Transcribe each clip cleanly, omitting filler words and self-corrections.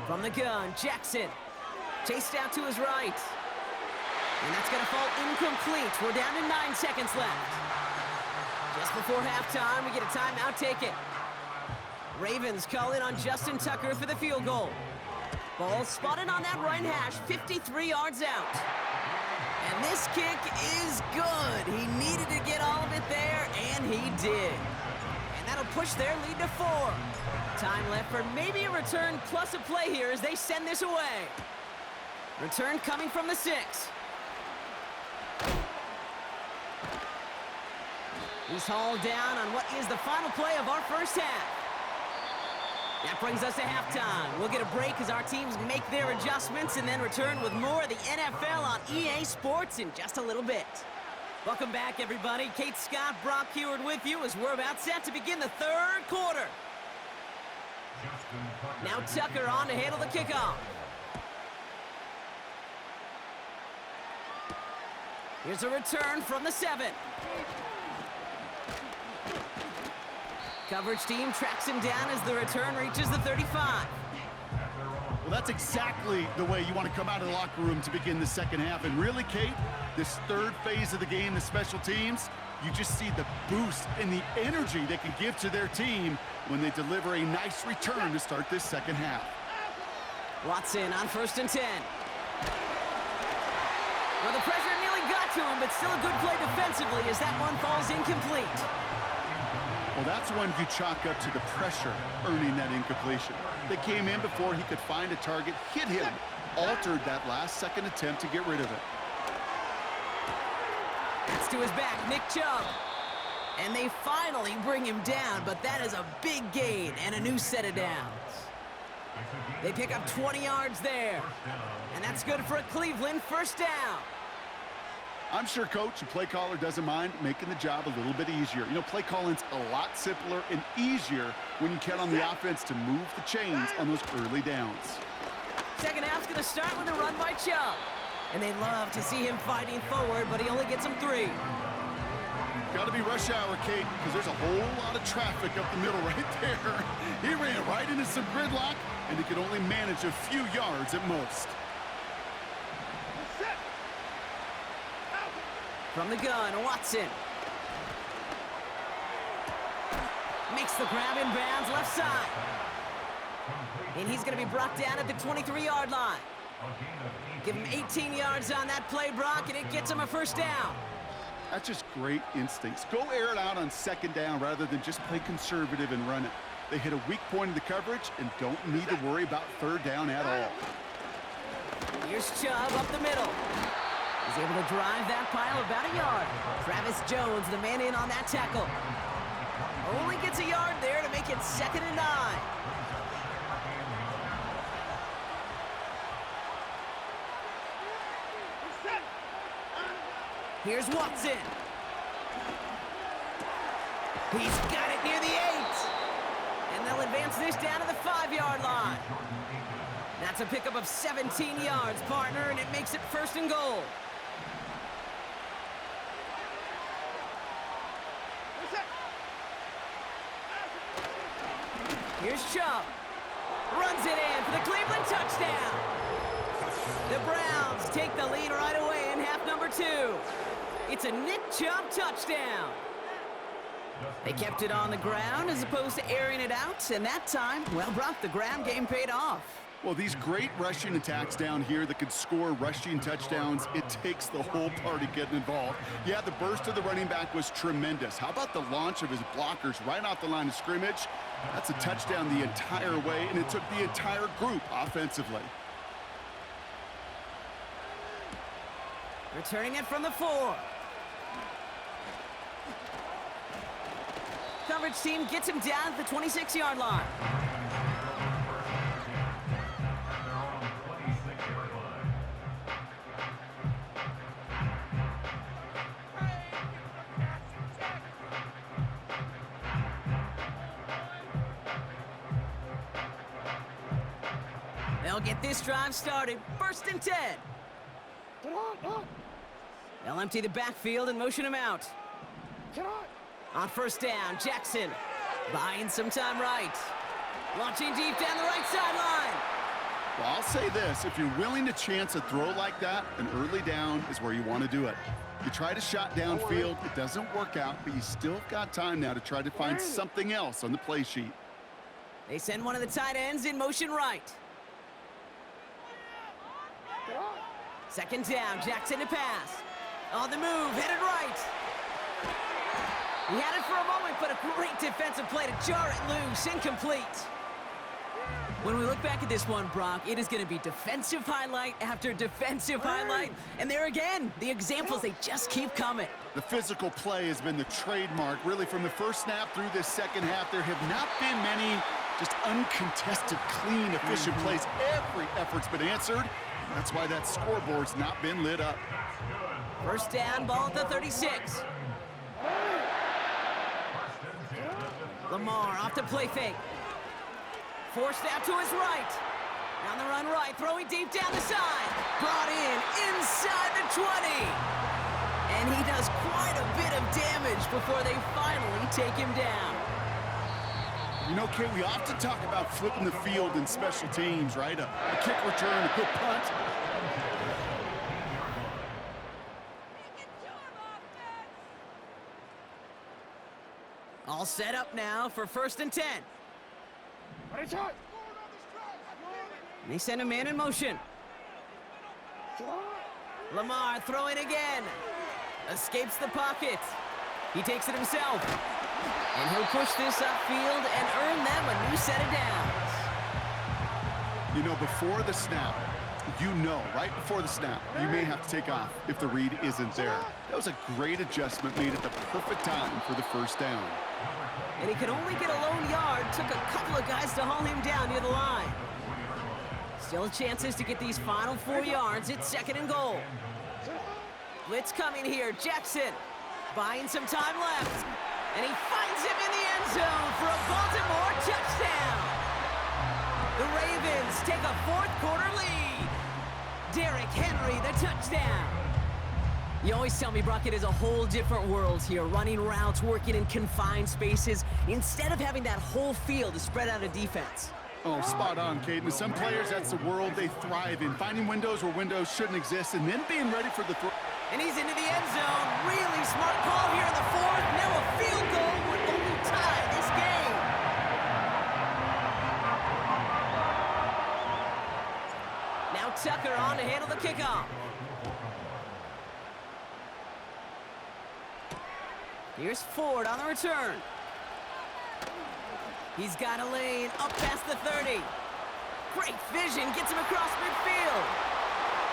From the gun, Jackson. Chased out to his right. And that's going to fall incomplete. We're down to 9 seconds left. Just before halftime, we get a timeout taken. Ravens call in on Justin Tucker for the field goal. Ball spotted on that right hash, 53 yards out. And this kick is good. He needed to get all of it there, and he did. And that'll push their lead to 4. Time left for maybe a return plus a play here as they send this away. Return coming from the 6. He's hauled down on what is the final play of our first half. That brings us to halftime. We'll get a break as our teams make their adjustments and then return with more of the NFL on EA Sports in just a little bit. Welcome back, everybody. Kate Scott, Brock Heward with you as we're about set to begin the third quarter. Now Tucker on to handle the kickoff. Here's a return from the 7. Coverage team tracks him down as the return reaches the 35. Well, that's exactly the way you want to come out of the locker room to begin the second half. And really, Kate, this third phase of the game, the special teams, you just see the boost and the energy they can give to their team when they deliver a nice return to start this second half. Watson on 1st and 10. Well, the pressure nearly got to him, but still a good play defensively as that one falls incomplete. Well, that's one you chalk up to the pressure earning that incompletion. They came in before he could find a target, hit him, altered that last-second attempt to get rid of it. That's to his back, Nick Chubb. And they finally bring him down, but that is a big gain and a new set of downs. They pick up 20 yards there. And that's good for a Cleveland first down. I'm sure coach and play caller doesn't mind making the job a little bit easier. You know, play calling's a lot simpler and easier when you count on the offense to move the chains on those early downs. Second half's going to start with a run by Chubb. And they love to see him fighting forward, but he only gets him 3. Got to be rush hour, Kate, because there's a whole lot of traffic up the middle right there. He ran right into some gridlock, and he could only manage a few yards at most. From the gun, Watson. Makes the grab in bounds left side. And he's going to be brought down at the 23-yard line. Give him 18 yards on that play, Brock, and it gets him a first down. That's just great instincts. Go air it out on second down rather than just play conservative and run it. They hit a weak point in the coverage and don't need to worry about third down at all. Here's Chubb up the middle. He's able to drive that pile about a yard. Travis Jones, the man in on that tackle. Only gets a yard there to make it 2nd and 9. Here's Watson. He's got it near the 8. And they'll advance this down to the 5-yard line. That's a pickup of 17 yards, partner, and it makes it 1st and goal. Here's Chubb. Runs it in for the Cleveland touchdown. The Browns take the lead right away in half number 2. It's a Nick Chubb touchdown. They kept it on the ground as opposed to airing it out, and that time, well, Brock, the ground game paid off. Well, these great rushing attacks down here that could score rushing touchdowns, it takes the whole party getting involved. Yeah, the burst of the running back was tremendous. How about the launch of his blockers right off the line of scrimmage? That's a touchdown the entire way, and it took the entire group offensively. Returning it from the 4. Coverage team gets him down at the 26-yard line. They'll get this drive started. 1st and 10. They'll empty the backfield and motion him out. On 1st down, Jackson buying some time right. Launching deep down the right sideline. Well, I'll say this. If you're willing to chance a throw like that, an early down is where you want to do it. You try to shot downfield, it doesn't work out, but you still got time now to try to find something else on the play sheet. They send one of the tight ends in motion right. Second down, Jackson to pass. On the move, headed right. He had it for a moment, but a great defensive play to jar it loose, incomplete. When we look back at this one, Brock, it is going to be defensive highlight after defensive highlight. And there again, the examples, they just keep coming. The physical play has been the trademark. Really, from the first snap through this second half, there have not been many just uncontested, clean, efficient plays. Every effort's been answered. That's why that scoreboard's not been lit up. First down, ball at the 36. Lamar off the play fake. Forced out to his right. On the run right, throwing deep down the side. Brought in inside the 20. And he does quite a bit of damage before they finally take him down. You know, Kate, we often talk about flipping the field in special teams, right? A kick return, a quick punt. All set up now for 1st and 10. And they send a man in motion. Lamar throwing again. Escapes the pocket. He takes it himself. And he'll push this upfield and earn them a new set of downs. You know, before the snap, right before the snap, you may have to take off if the read isn't there. That was a great adjustment made at the perfect time for the first down. And he could only get a lone yard. Took a couple of guys to haul him down near the line. Still chances to get these final 4 yards. It's 2nd and goal. Blitz coming here. Jackson buying some time left. And he finds him in the end zone for a Baltimore touchdown. The Ravens take a 4th quarter lead. Derrick Henry, the touchdown. You always tell me, Brock, it is a whole different world here. Running routes, working in confined spaces, instead of having that whole field to spread out a defense. Oh, spot on, Caden. Some players, that's the world they thrive in. Finding windows where windows shouldn't exist and then being ready for the throw. And he's into the end zone. Really smart call here in the 4th. Now a field goal would only tie this game. Now Tucker on to handle the kickoff. Here's Ford on the return. He's got a lane up past the 30. Great vision, gets him across midfield.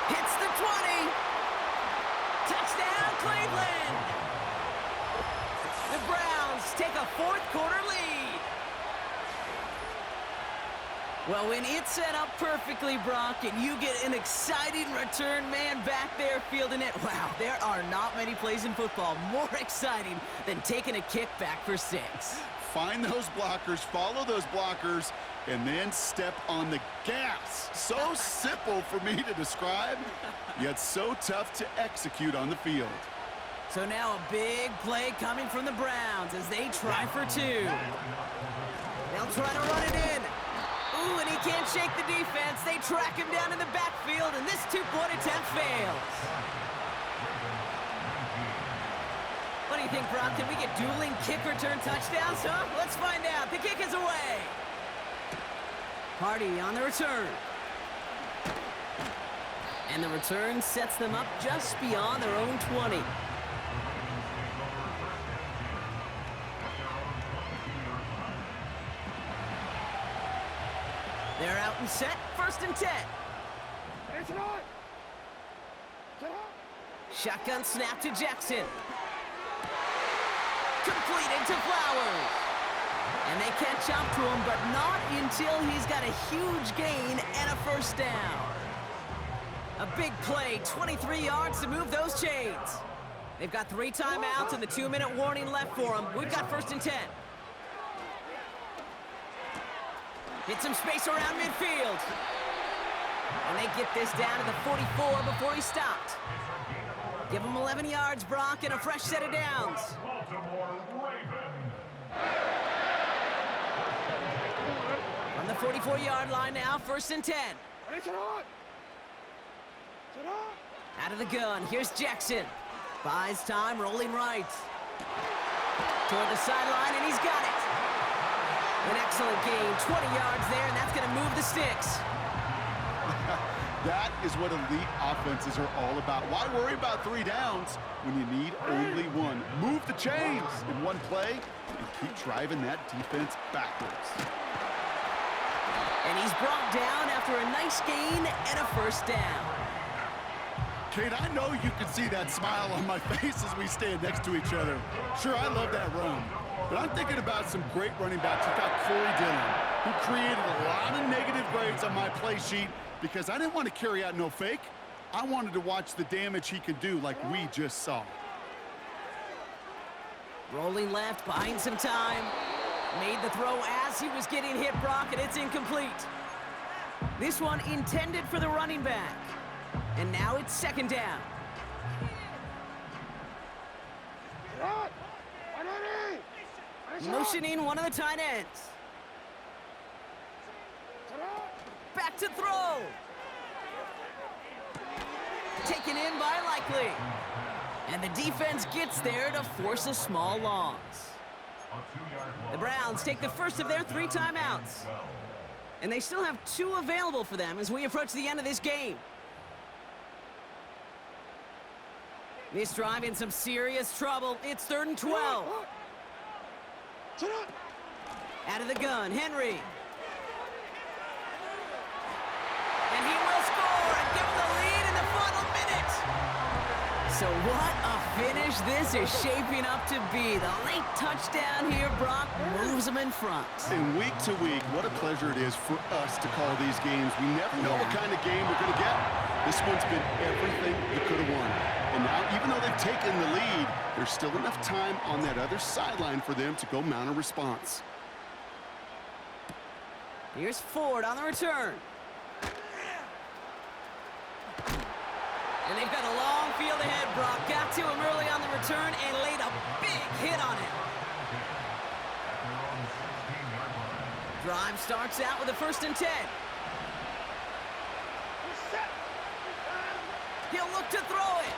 Hits the 20. Touchdown, Cleveland! The Browns take a 4th quarter lead. Well, when it's set up perfectly, Brock, and you get an exciting return man back there fielding it, wow, there are not many plays in football more exciting than taking a kick back for 6. Find those blockers, follow those blockers, and then step on the gas. So simple for me to describe, yet so tough to execute on the field. So now a big play coming from the Browns as they try for 2. They'll try to run it in. Ooh, and he can't shake the defense. They track him down in the backfield, and this 2-point attempt fails. What do you think, Brock? Can we get dueling kick return touchdowns, huh? Let's find out. The kick is away. Hardy on the return. And the return sets them up just beyond their own 20. They're out and set. 1st and 10. Shotgun snap to Jackson. Completed to Flowers. And they catch up to him, but not until he's got a huge gain and a 1st down. A big play, 23 yards to move those chains. They've got 3 timeouts and the 2-minute warning left for them. We've got 1st and 10. Hit some space around midfield. And they get this down to the 44 before he stopped. Give him 11 yards, Brock, and a fresh set of downs. From the 44-yard line now, 1st and 10. Out of the gun, here's Jackson. Buys time, rolling right. Toward the sideline, and he's got it. An excellent gain, 20 yards there, and that's going to move the sticks. That is what elite offenses are all about. Why worry about 3 downs when you need only 1? Move the chains in one play and keep driving that defense backwards. And he's brought down after a nice gain and a first down. Kate, I know you can see that smile on my face as we stand next to each other. Sure, I love that run. But I'm thinking about some great running backs. We've got Corey Dillon, who created a lot of negative grades on my play sheet because I didn't want to carry out no fake. I wanted to watch the damage he could do like we just saw. Rolling left, buying some time. Made the throw as he was getting hit, Brock, and it's incomplete. This one intended for the running back. And now it's second down. Motioning one of the tight ends. Back to throw. Taken in by Likely. And the defense gets there to force a small loss. The Browns take the first of their 3 timeouts. And they still have 2 available for them as we approach the end of this game. This drive in some serious trouble. It's 3rd and 12. Out of the gun, Henry. And he will score and give them the lead in the final minute. So what a finish this is shaping up to be. The late touchdown here, Brock, moves them in front. And week to week, what a pleasure it is for us to call these games. We never know what kind of game we're going to get. This one's been everything you could have won. And now, even though they've taken the lead, there's still enough time on that other sideline for them to go mount a response. Here's Ford on the return. And they've got a long field ahead, Brock. Got to him early on the return and laid a big hit on him. Drive starts out with a 1st and 10. He'll look to throw it.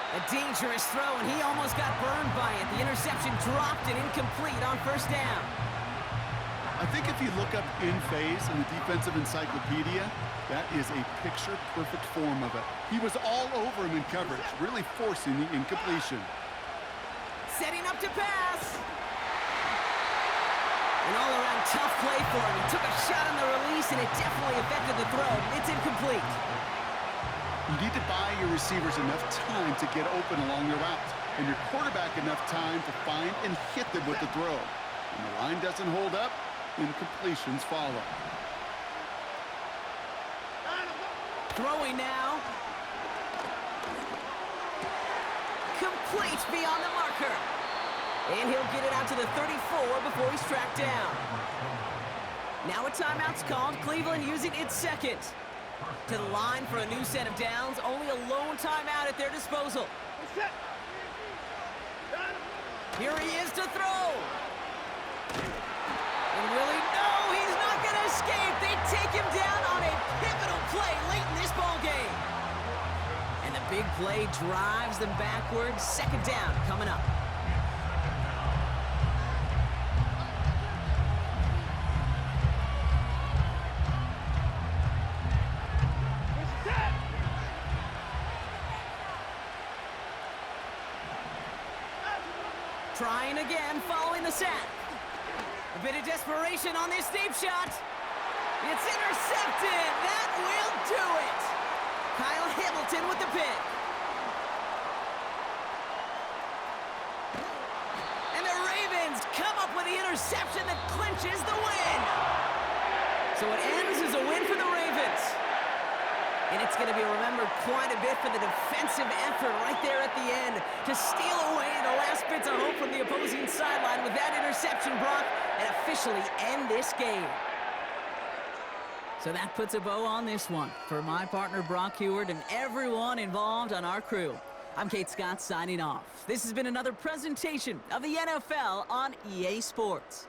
A dangerous throw, and he almost got burned by it. The interception dropped and incomplete on 1st down. I think if you look up in phase in the defensive encyclopedia, that is a picture-perfect form of it. He was all over him in coverage, really forcing the incompletion. Setting up to pass. An all-around tough play for him. He took a shot on the release, and it definitely affected the throw. It's incomplete. You need to buy your receivers enough time to get open along the route, and your quarterback enough time to find and hit them with the throw. When the line doesn't hold up, incompletions follow. Throwing now. Complete beyond the marker. And he'll get it out to the 34 before he's tracked down. Now a timeout's called. Cleveland using its 2nd. To the line for a new set of downs. Only a lone timeout at their disposal. Here he is to throw. And really, no, he's not going to escape. They take him down on a pivotal play late in this ball game. And the big play drives them backwards. 2nd down coming up. Trying again, following the sack. A bit of desperation on this deep shot. It's intercepted. That will do it. Kyle Hamilton with the pick. And the Ravens come up with the interception that clinches the win. So it ends as a win for the Ravens. And it's going to be remembered quite a bit for the defensive effort right there at the end to steal away the last bits of hope from the opposing sideline with that interception, Brock, and officially end this game. So that puts a bow on this one. For my partner, Brock Heward, and everyone involved on our crew, I'm Kate Scott signing off. This has been another presentation of the NFL on EA Sports.